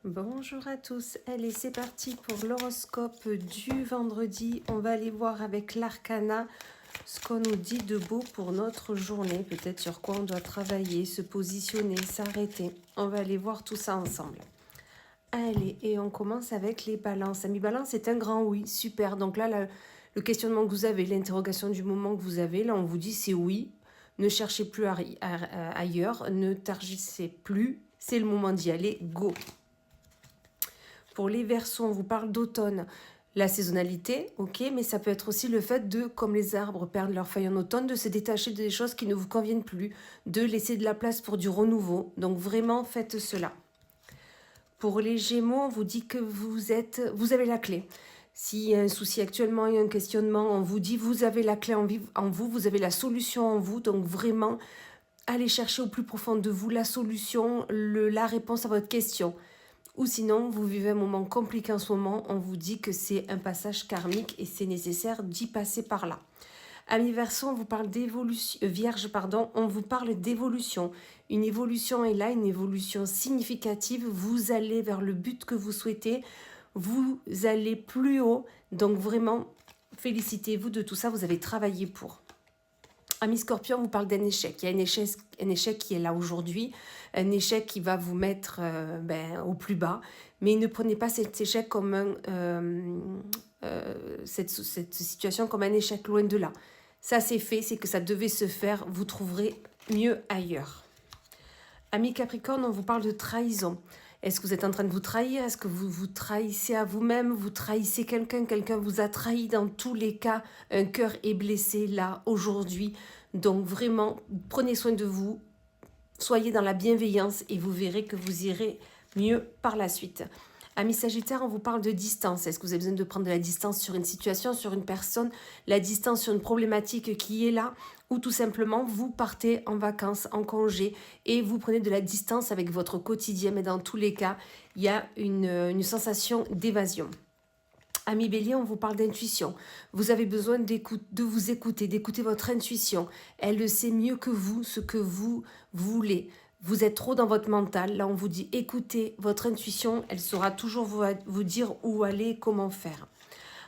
Bonjour à tous, allez c'est parti pour l'horoscope du vendredi. On va aller voir avec l'Arcana ce qu'on nous dit de beau pour notre journée, peut-être sur quoi on doit travailler, se positionner, s'arrêter. On va aller voir tout ça ensemble. Allez, et on commence avec les balances. Amis balance, c'est un grand oui, super. Donc là, le questionnement que vous avez, l'interrogation du moment que vous avez, là on vous dit c'est oui. Ne cherchez plus ailleurs, ne targissez plus, c'est le moment d'y aller, go. Pour les Verseaux, on vous parle d'automne. La saisonnalité, ok, mais ça peut être aussi le fait de, comme les arbres perdent leurs feuilles en automne, de se détacher des choses qui ne vous conviennent plus, de laisser de la place pour du renouveau. Donc vraiment, faites cela. Pour les Gémeaux, on vous dit que vous avez la clé. S'il y a un souci actuellement, il y a un questionnement, on vous dit vous avez la clé en vous, vous avez la solution en vous. Donc vraiment, allez chercher au plus profond de vous la solution, la réponse à votre question. Ou sinon, vous vivez un moment compliqué en ce moment, on vous dit que c'est un passage karmique et c'est nécessaire d'y passer par là. Amis Verseau, on vous parle d'évolution, Vierge, pardon, on vous parle d'évolution. Une évolution est là, une évolution significative. Vous allez vers le but que vous souhaitez, vous allez plus haut. Donc vraiment, félicitez-vous de tout ça, vous avez travaillé pour. Ami Scorpion, on vous parle d'un échec. Il y a un échec qui est là aujourd'hui, un échec qui va vous mettre au plus bas. Mais ne prenez pas cet échec comme cette situation comme un échec, loin de là. Ça c'est fait, c'est que ça devait se faire, vous trouverez mieux ailleurs. Ami Capricorne, on vous parle de trahison. Est-ce que vous êtes en train de vous trahir? Est-ce que vous vous trahissez à vous-même? Vous trahissez quelqu'un? Quelqu'un vous a trahi? Dans tous les cas, un cœur est blessé là, aujourd'hui. Donc vraiment, prenez soin de vous. Soyez dans la bienveillance et vous verrez que vous irez mieux par la suite. Amis Sagittaire, on vous parle de distance. Est-ce que vous avez besoin de prendre de la distance sur une situation, sur une personne, la distance sur une problématique qui est là, ou tout simplement vous partez en vacances, en congé, et vous prenez de la distance avec votre quotidien, mais dans tous les cas, il y a une sensation d'évasion. Amis Bélier, on vous parle d'intuition. Vous avez besoin de vous écouter, d'écouter votre intuition. Elle sait mieux que vous ce que vous voulez. Vous êtes trop dans votre mental. Là, on vous dit écoutez votre intuition. Elle saura toujours vous dire où aller, comment faire.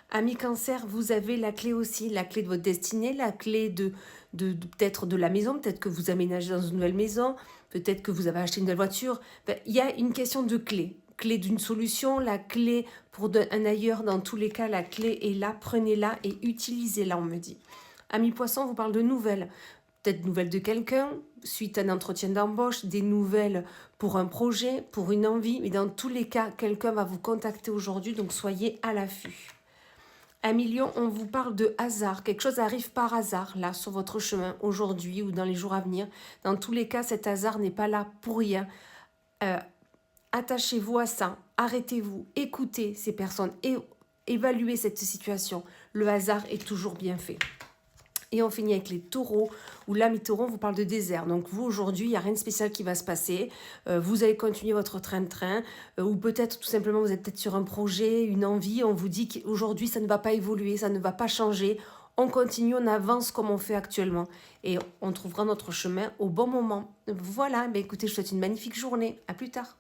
Amis Cancer, vous avez la clé aussi, la clé de votre destinée, la clé de peut-être de la maison, peut-être que vous aménagez dans une nouvelle maison, peut-être que vous avez acheté une nouvelle voiture. Il y a une question de clé. Clé d'une solution, la clé pour un ailleurs, dans tous les cas, la clé est là, prenez-la et utilisez-la, on me dit. Amis Poissons, on vous parle de nouvelles. Peut-être nouvelles de quelqu'un, suite à un entretien d'embauche, des nouvelles pour un projet, pour une envie. Mais dans tous les cas, quelqu'un va vous contacter aujourd'hui, donc soyez à l'affût. Amis Lion, on vous parle de hasard. Quelque chose arrive par hasard, là, sur votre chemin, aujourd'hui ou dans les jours à venir. Dans tous les cas, cet hasard n'est pas là pour rien. Attachez-vous à ça, arrêtez-vous, écoutez ces personnes et évaluez cette situation. Le hasard est toujours bien fait. Et on finit avec les taureaux, où là, mes taureaux, on vous parle de désert. Donc vous, aujourd'hui, il n'y a rien de spécial qui va se passer. Vous allez continuer votre train-train, ou peut-être tout simplement, vous êtes peut-être sur un projet, une envie. On vous dit qu'aujourd'hui, ça ne va pas évoluer, ça ne va pas changer. On continue, on avance comme on fait actuellement. Et on trouvera notre chemin au bon moment. Voilà, écoutez, je vous souhaite une magnifique journée. À plus tard.